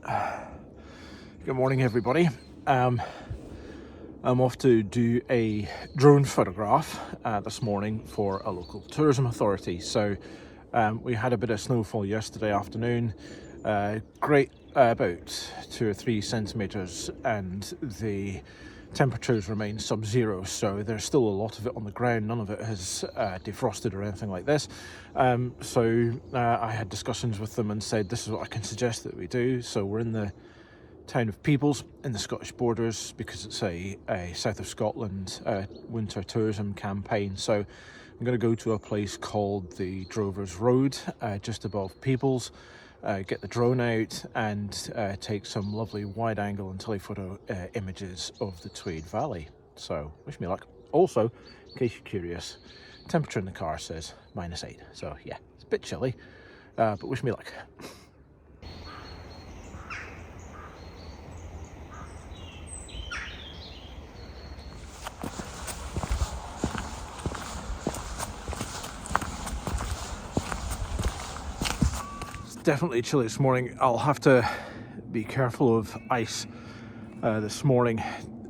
Good morning, everybody. I'm off to do a drone photograph this morning for a local tourism authority. So we had a bit of snowfall yesterday afternoon, great, about 2 or 3 centimetres, and the temperatures remain sub-zero, so there's still a lot of it on the ground. None of it has defrosted or anything like this. So I had discussions with them and said, this is what I can suggest that we do. So we're in the town of Peebles in the Scottish borders because it's a south of Scotland winter tourism campaign. So I'm going to go to a place called the Drovers Road, just above Peebles, get the drone out and take some lovely wide angle and telephoto images of the Tweed Valley. So wish me luck. Also, in case you're curious, temperature in the car says -8. So yeah, it's a bit chilly, but wish me luck. Definitely chilly this morning. I'll have to be careful of ice this morning.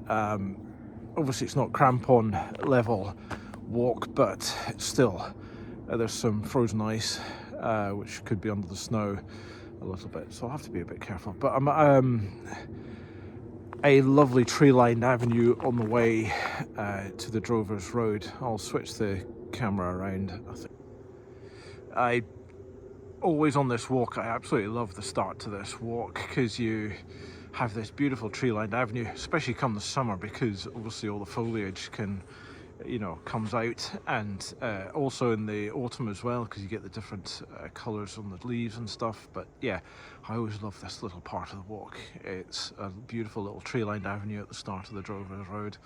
Obviously it's not crampon level walk, but still there's some frozen ice which could be under the snow a little bit, so I'll have to be a bit careful. But I'm a lovely tree-lined avenue on the way to the Drovers Road. I'll switch the camera around. I always on this walk, I absolutely love the start to this walk because you have this beautiful tree-lined avenue, especially come the summer, because obviously all the foliage comes out, and also in the autumn as well, because you get the different colours on the leaves and stuff. But yeah, I always love this little part of the walk. It's a beautiful little tree-lined avenue at the start of the Drovers Road.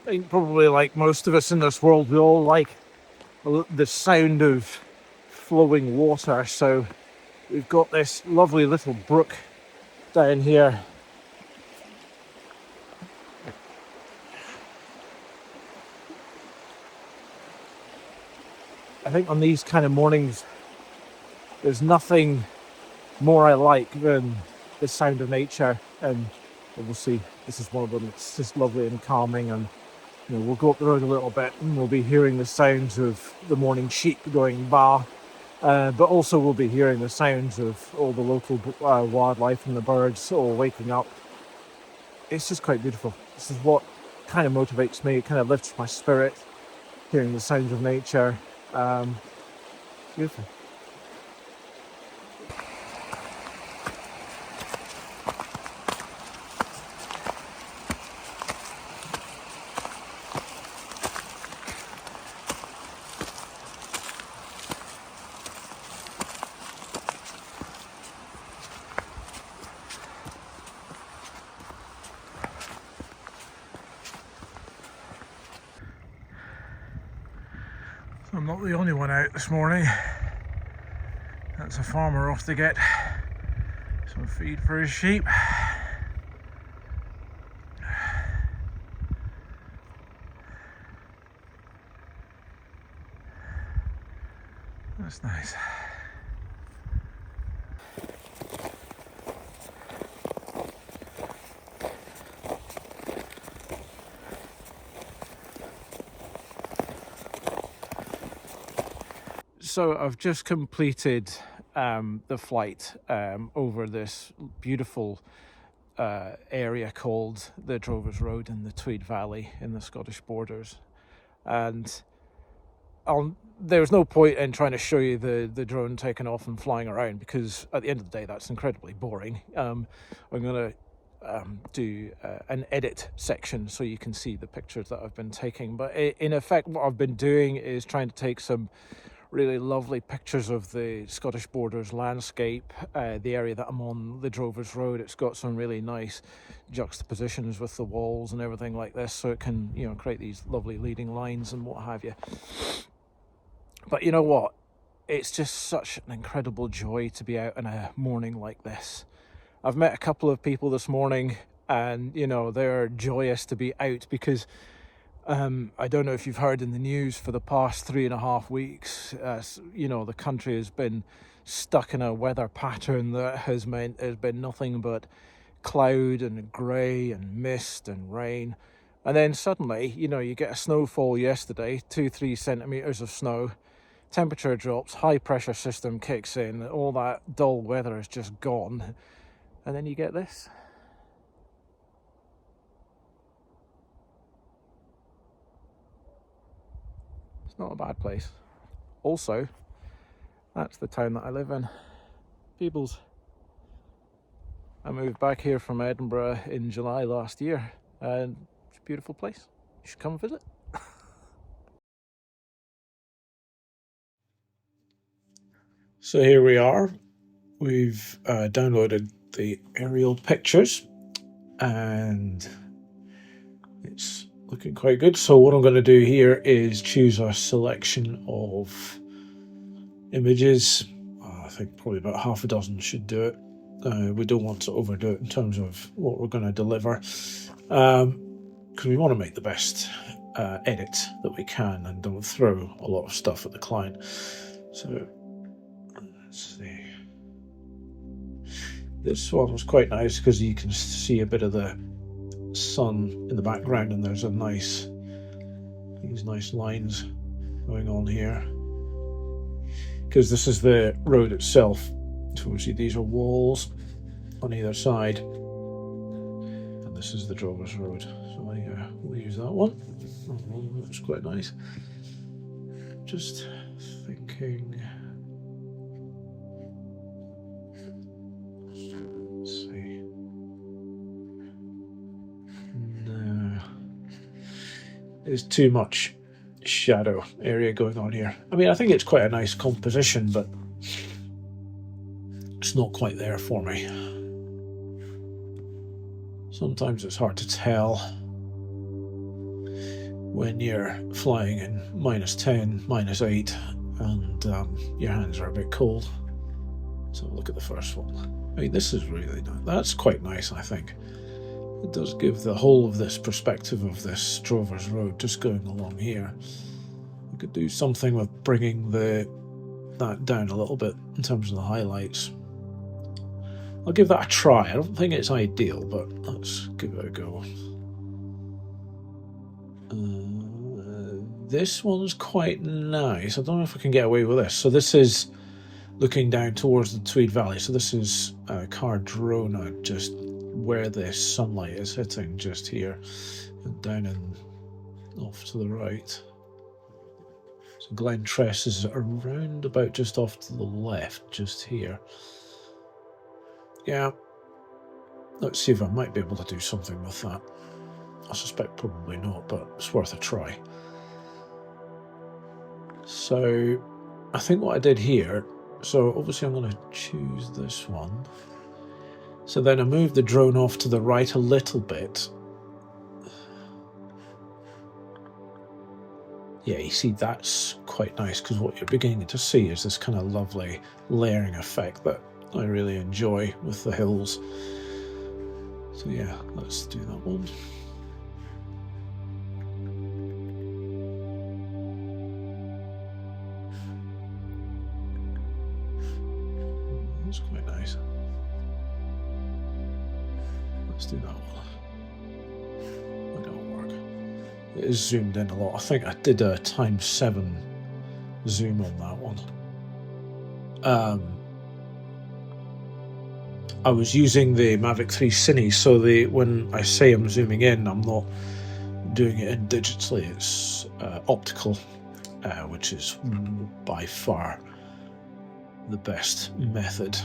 I think probably like most of us in this world, we all like the sound of flowing water. So we've got this lovely little brook down here. I think on these kind of mornings, there's nothing more I like than the sound of nature, and obviously this is one of them. It's just lovely and calming, and we'll go up the road a little bit and we'll be hearing the sounds of the morning sheep going baa, but also we'll be hearing the sounds of all the local wildlife and the birds all waking up. It's just quite beautiful. This is what kind of motivates me. It kind of lifts my spirit, hearing the sounds of nature. Beautiful. I'm not the only one out this morning. That's a farmer off to get some feed for his sheep. That's nice. So I've just completed the flight over this beautiful area called the Drovers Road in the Tweed Valley in the Scottish borders, and there's no point in trying to show you the drone taking off and flying around, because at the end of the day that's incredibly boring. I'm going to do an edit section so you can see the pictures that I've been taking, but in effect what I've been doing is trying to take some really lovely pictures of the Scottish borders landscape, the area that I'm on, the Drovers Road. It's got some really nice juxtapositions with the walls and everything like this, so it can create these lovely leading lines and what have you. But you know what? it's just such an incredible joy to be out on a morning like this. I've met a couple of people this morning, and they're joyous to be out because I don't know if you've heard in the news, for the past 3.5 weeks, the country has been stuck in a weather pattern that has meant there's been nothing but cloud and grey and mist and rain. And then suddenly, you get a snowfall yesterday, 2-3 centimetres of snow, temperature drops, high pressure system kicks in, all that dull weather is just gone. And then you get this. It's not a bad place. Also, that's the town that I live in, Peebles. I moved back here from Edinburgh in July last year, and it's a beautiful place. You should come visit. So here we are. We've downloaded the aerial pictures, and it's looking quite good. So what I'm going to do here is choose a selection of images. I think probably about half a dozen should do it. We don't want to overdo it in terms of what we're going to deliver, because we want to make the best edit that we can and don't throw a lot of stuff at the client. So let's see. This one was quite nice because you can see a bit of the sun in the background, and there's these nice lines going on here, because this is the road itself. So we see these are walls on either side, and this is the Drovers Road. So we'll use that one. That's quite nice. Just thinking. Let's see. No, there's too much shadow area going on here. I mean, I think it's quite a nice composition, but it's not quite there for me. Sometimes it's hard to tell when you're flying in -10, -8, and your hands are a bit cold. So look at the first one. I mean, this is really nice. That's quite nice, I think. It does give the whole of this perspective of this Drovers Road just going along here. We could do something with bringing that down a little bit in terms of the highlights. I'll give that a try. I don't think it's ideal, but let's give it a go. This one's quite nice. I don't know if I can get away with this. So this is looking down towards the Tweed Valley. So this is Cardrona, just where the sunlight is hitting, just here, and down and off to the right. So Glen Tress is around about just off to the left, just here. Yeah, let's see if I might be able to do something with that. I suspect probably not, but it's worth a try. So I think what I did here, so obviously I'm going to choose this one. So then I moved the drone off to the right a little bit. Yeah, you see, that's quite nice, because what you're beginning to see is this kind of lovely layering effect that I really enjoy with the hills. So yeah, let's do that one. That's quite nice. Let's do that one. That don't work. It is zoomed in a lot. I think I did a ×7 zoom on that one. I was using the Mavic 3 Cine, so when I say I'm zooming in, I'm not doing it in digitally, it's optical, which is by far the best method.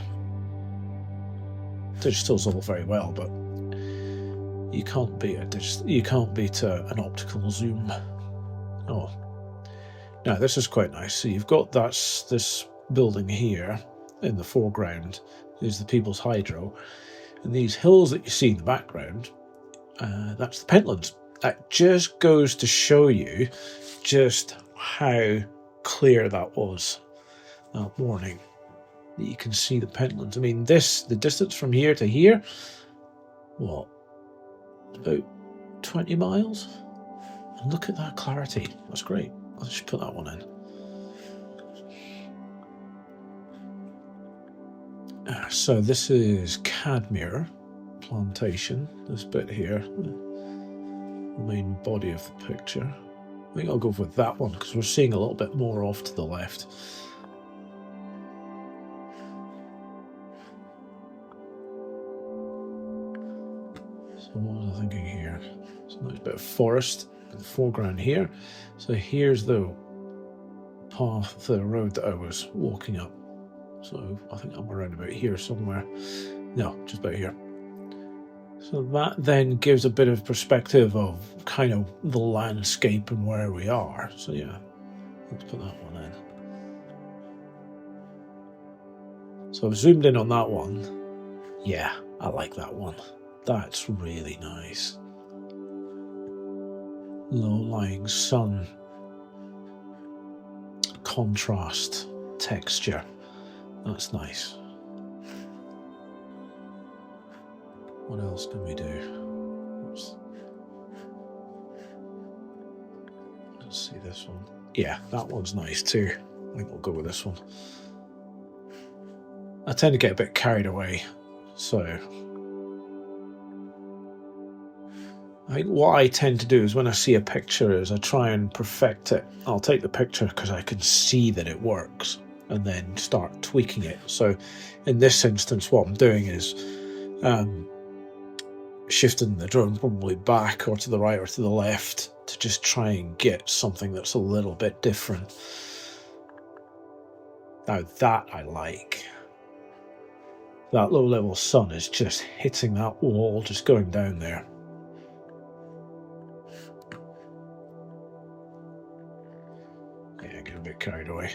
Digital's all very well, but you can't beat an optical zoom. Oh, now this is quite nice. So you've got this building here in the foreground is the Peebles Hydro, and these hills that you see in the background, that's the Pentlands. That just goes to show you just how clear that was. that morning that you can see the Pentlands. I mean, the distance from here to here, what, about 20 miles? And look at that clarity. That's great. Let's just put that one in. So this is Cadmere Plantation, this bit here, the main body of the picture. I think I'll go with that one because we're seeing a little bit more off to the left. So what was I thinking here? So nice bit of forest in the foreground here. So here's the path, the road that I was walking up. So I think I'm around about here somewhere. No, just about here. So that then gives a bit of perspective of kind of the landscape and where we are. So yeah, let's put that one in. So I've zoomed in on that one. Yeah, I like that one. That's really nice. Low-lying sun, contrast, texture. That's nice. What else can we do? Oops. Let's see this one. Yeah, that one's nice too. I think we'll go with this one. I tend to get a bit carried away, so I think what I tend to do is when I see a picture is I try and perfect it. I'll take the picture because I can see that it works and then start tweaking it. So in this instance, what I'm doing is shifting the drone probably back or to the right or to the left to just try and get something that's a little bit different. Now that I like. That low-level sun is just hitting that wall, just going down there. Yeah, get a bit carried away.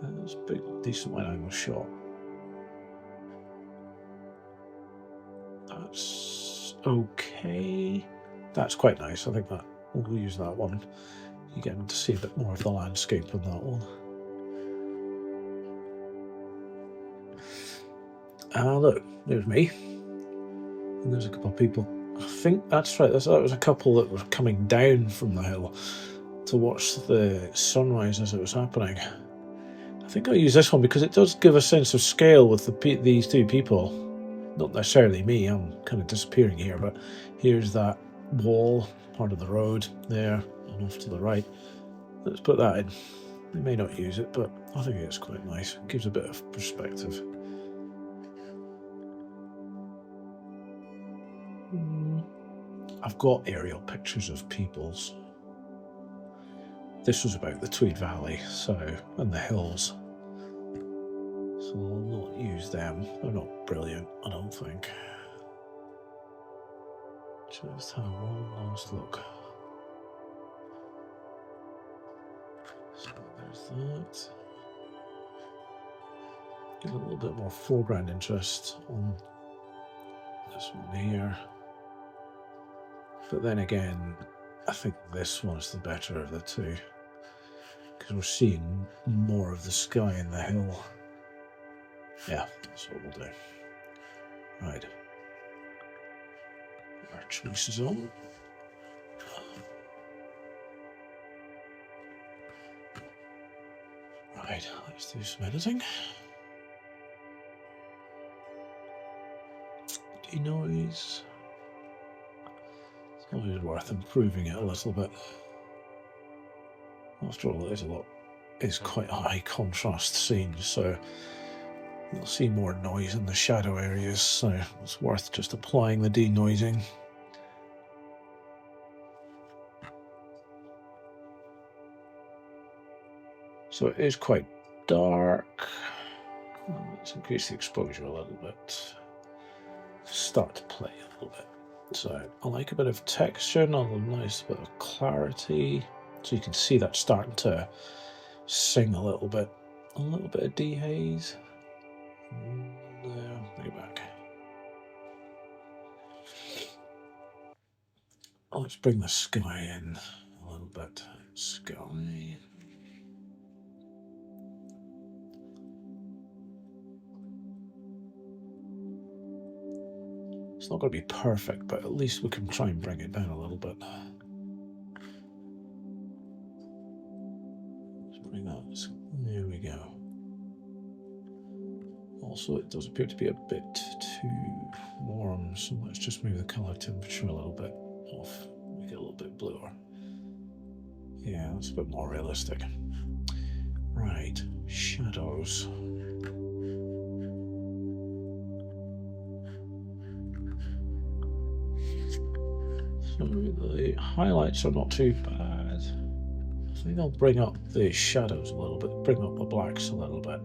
That's a big, decent wide angle shot. That's okay. That's quite nice. I think that we'll use that one. You get to see a bit more of the landscape on that one. Look, there's me. And there's a couple of people. I think that's right. That was a couple that were coming down from the hill to watch the sunrise as it was happening. I think I'll use this one because it does give a sense of scale with these two people. Not necessarily me, I'm kind of disappearing here, but here's that wall, part of the road there, and off to the right. Let's put that in. We may not use it, but I think it's quite nice. It gives a bit of perspective. I've got aerial pictures of peoples. This was about the Tweed Valley, and the hills. So I'll not use them. They're not brilliant, I don't think. Just have one last look. So there's that. Get a little bit more foreground interest on this one here. But then again, I think this one's the better of the two because we're seeing more of the sky in the hill. Yeah, that's what we'll do. Right. Our choices on. Right, let's do some editing. Denoise. It's always worth improving it a little bit. After all, it's quite a high contrast scene, so you'll see more noise in the shadow areas, so it's worth just applying the denoising. So it is quite dark. Let's increase the exposure a little bit. Start to play a little bit. So I like a bit of texture and a nice bit of clarity. So you can see that starting to sing a little bit. A little bit of dehaze. Bring it back. Let's bring the sky in a a little bit. Sky. It's not going to be perfect, but at least we can try and bring it down a little bit. Let's bring that. There we go. Also, it does appear to be a bit too warm, so let's just move the color temperature a little bit off, make it a little bit bluer. Yeah, that's a bit more realistic. Right, shadows. So the highlights are not too bad. I think I'll bring up the shadows a little bit, bring up the blacks a little bit.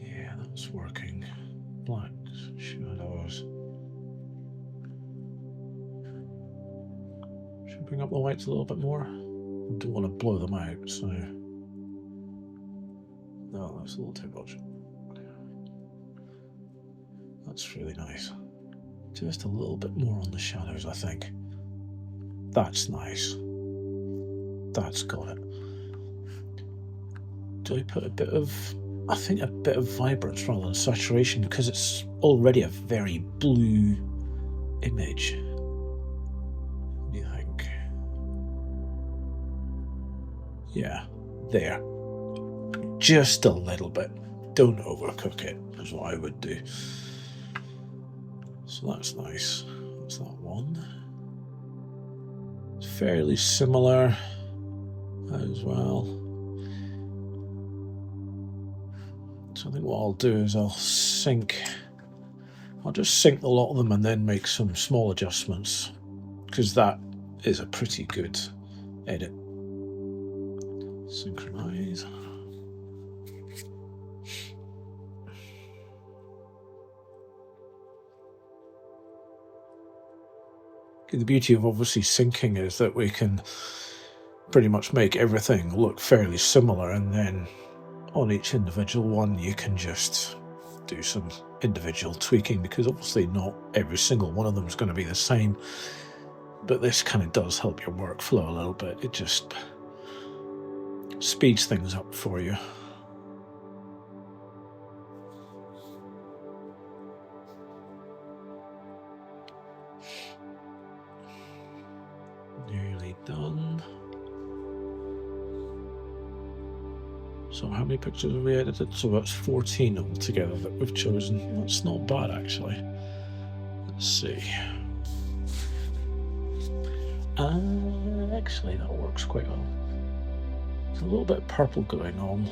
Yeah, that's working. Blacks, shadows. Should bring up the whites a little bit more. I don't want to blow them out, so no, that's a little too much. That's really nice. Just a little bit more on the shadows, I think. That's nice. That's got it. Do I put a bit of, I think a bit of vibrance rather than saturation, because it's already a very blue image. What do you think? Yeah, there. Just a little bit. Don't overcook it, is what I would do. So that's nice. That's that one. It's fairly similar as well. So I think what I'll do is I'll just sync a lot of them and then make some small adjustments, because that is a pretty good edit. Synchronize. The beauty of obviously syncing is that we can pretty much make everything look fairly similar, and then on each individual one you can just do some individual tweaking, because obviously not every single one of them is going to be the same, but this kind of does help your workflow a little bit. It just speeds things up for you. Nearly done. So how many pictures have we edited? So that's 14 altogether that we've chosen. That's not bad, actually. Let's see. Actually, that works quite well. There's a little bit of purple going on.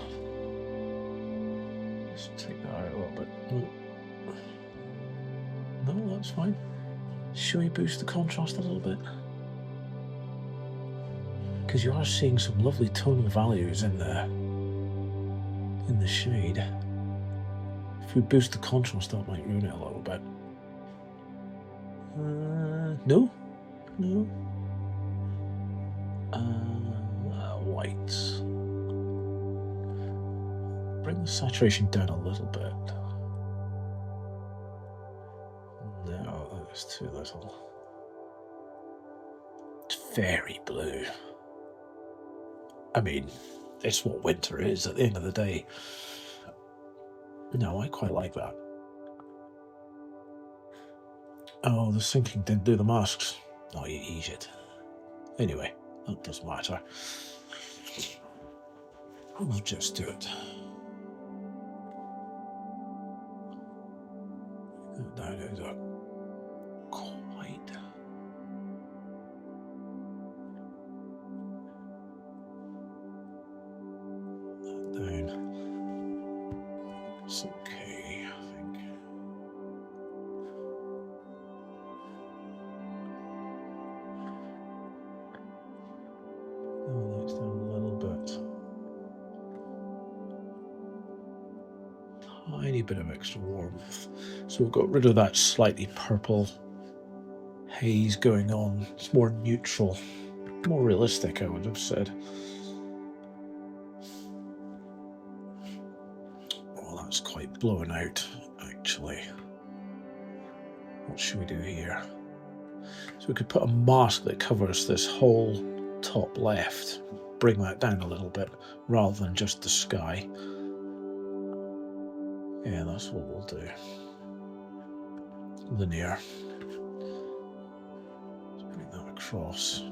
Let's take that out a little bit. No, that's fine. Should we boost the contrast a little bit? Because you are seeing some lovely tonal values in the shade. If we boost the contrast, that might ruin it a little bit. No. Whites. Bring the saturation down a little bit. No, that's too little. It's very blue. I mean, it's what winter is at the end of the day. No, I quite like that. Oh, the syncing didn't do the masks. Oh, you idiot. Anyway, that doesn't matter. We'll just do it. Down is a quite. Down. It's okay, I think. Oh, that's down a little bit. Tiny bit of extra warmth. So we've got rid of that slightly purple haze going on. It's more neutral, more realistic, I would have said. Oh, that's quite blown out, actually. What should we do here? So we could put a mask that covers this whole top left, bring that down a little bit, rather than just the sky. Yeah, that's what we'll do. Linear. Let's bring that across.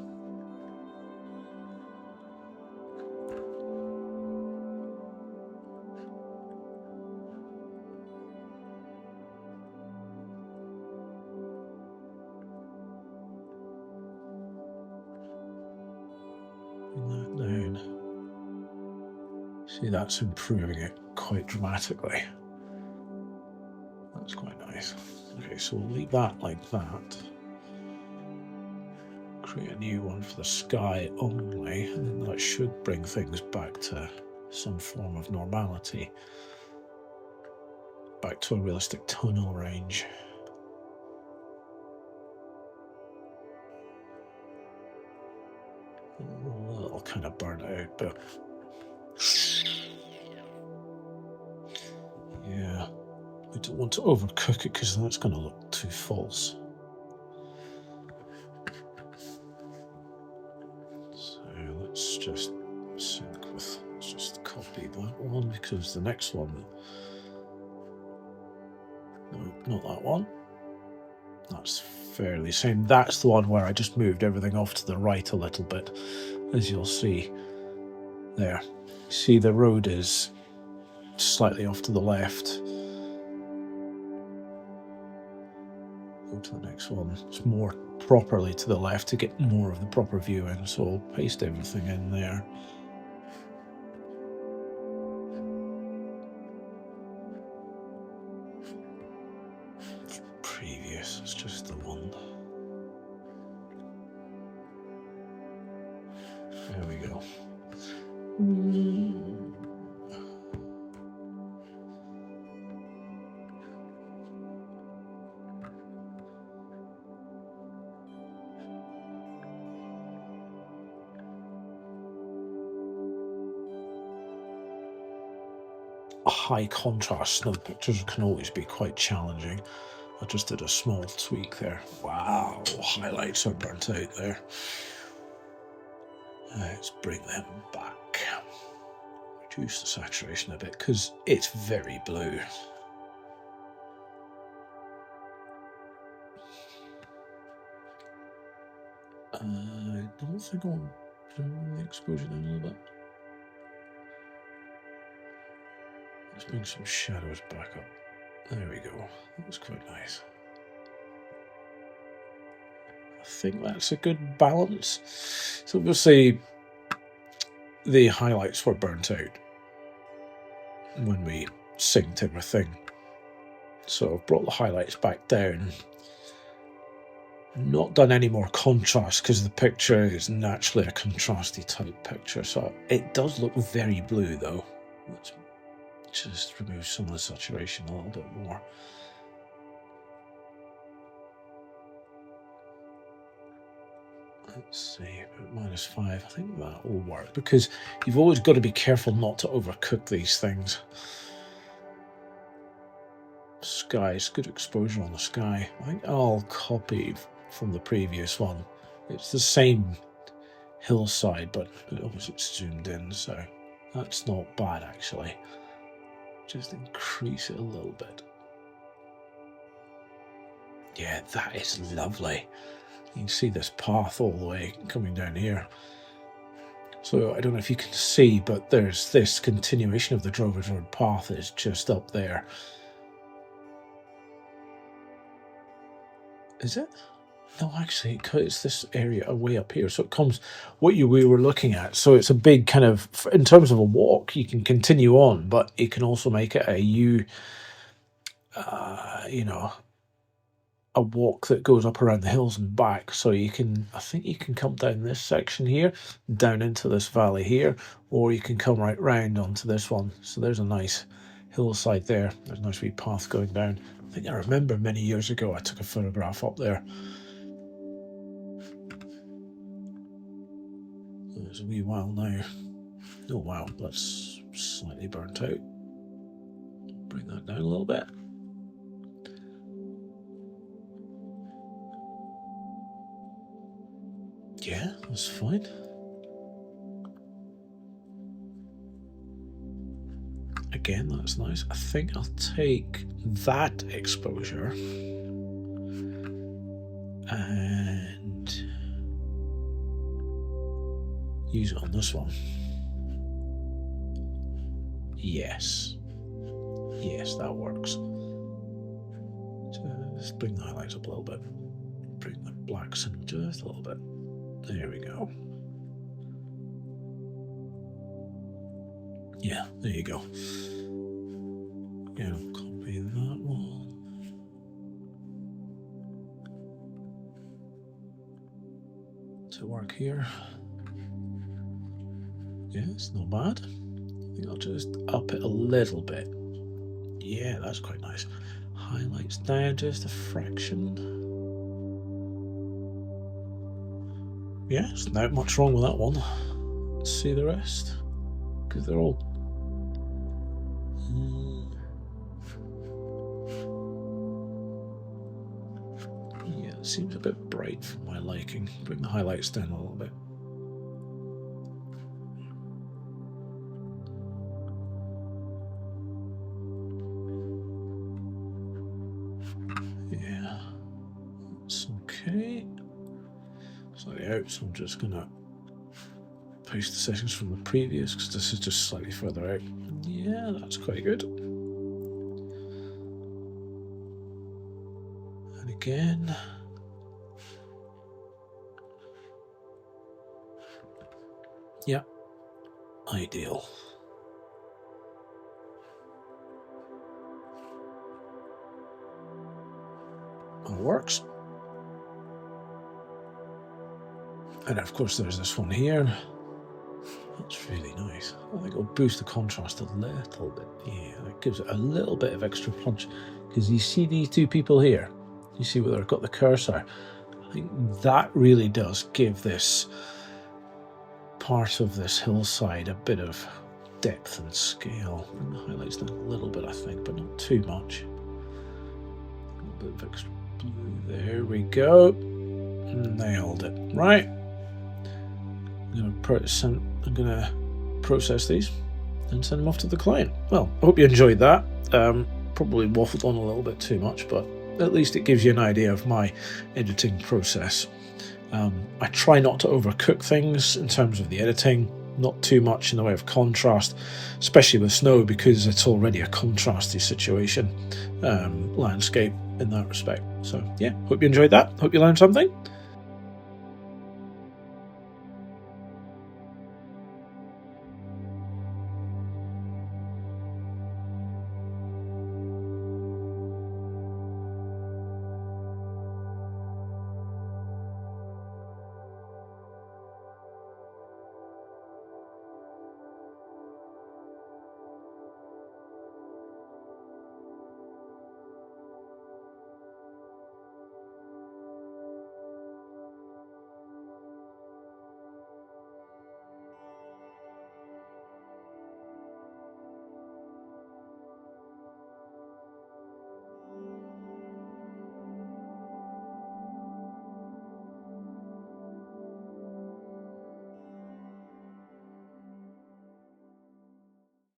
Bring that down. See, that's improving it quite dramatically. That's quite nice. Okay, so we'll leave that like that. Create a new one for the sky only, and then that should bring things back to some form of normality. Back to a realistic tonal range. A little kind of burnt out, but yeah, we don't want to overcook it because that's going to look too false. So let's just sync with, let's just copy that one because the next one, no, not that one. That's fairly same. That's the one where I just moved everything off to the right a little bit, as you'll see there. See, the road is slightly off to the left. Go to the next one. It's more properly to the left to get more of the proper view in, so I'll paste everything in there. Previous, it's just the one. There we go. High contrast snow pictures can always be quite challenging. I just did a small tweak there. Wow, highlights are burnt out there. Let's bring them back. Reduce the saturation a bit because it's very blue. I don't think I'll bring the exposure down a little bit. Let's bring some shadows back up. There we go. That was quite nice. I think that's a good balance. So obviously the highlights were burnt out when we synced everything. So I've brought the highlights back down. Not done any more contrast because the picture is naturally a contrasty type picture. So it does look very blue though. Let's just remove some of the saturation a little bit more. Let's see, about -5. I think that will work because you've always got to be careful not to overcook these things. Skies, good exposure on the sky. I think I'll copy from the previous one. It's the same hillside, but obviously it's zoomed in, so that's not bad actually. Just increase it a little bit. Yeah, that is lovely. You can see this path all the way coming down here. So I don't know if you can see, but there's this continuation of the Drovers Road path is just up there. Is it? No, actually, it's this area way up here. So it comes, we were looking at. So it's a big kind of, in terms of a walk, you can continue on, but you can also make it a you know, a walk that goes up around the hills and back. So you can, I think you can come down this section here, down into this valley here, or you can come right round onto this one. So there's a nice hillside there. There's a nice wee path going down. I think I remember many years ago I took a photograph up there. There's a wee while now. Oh wow, that's slightly burnt out. Bring that down a little bit. Yeah, that's fine. Again, that's nice. I think I'll take that exposure and use it on this one. Yes. Yes, that works. Just bring the highlights up a little bit. Bring the blacks in just a little bit. There we go. Yeah, there you go. Yeah, copy that one. To work here. Yeah, it's not bad. I think I'll just up it a little bit. Yeah, that's quite nice. Highlights down just a fraction. Yeah, there's not much wrong with that one. Let's see the rest. Because they're all... Yeah, it seems a bit bright for my liking. Bring the highlights down a little bit. Yeah, that's okay. Slightly out, so I'm just gonna paste the settings from the previous because this is just slightly further out. Yeah, that's quite good. And again. Yeah, ideal. That works. And of course there's this one here. That's really nice. I think it'll boost the contrast a little bit. Yeah, it gives it a little bit of extra punch. Because you see these two people here? You see where they've got the cursor? I think that really does give this part of this hillside a bit of depth and scale. Bring the highlights down a little bit, I think, but not too much. A little bit of extra blue. There we go. Nailed it. Right. I'm gonna process these and send them off to the client. Well, I hope you enjoyed that. Probably waffled on a little bit too much, but at least it gives you an idea of my editing process. I try not to overcook things in terms of the editing, not too much in the way of contrast, especially with snow because it's already a contrasty situation, landscape in that respect. So yeah, hope you enjoyed that. Hope you learned something.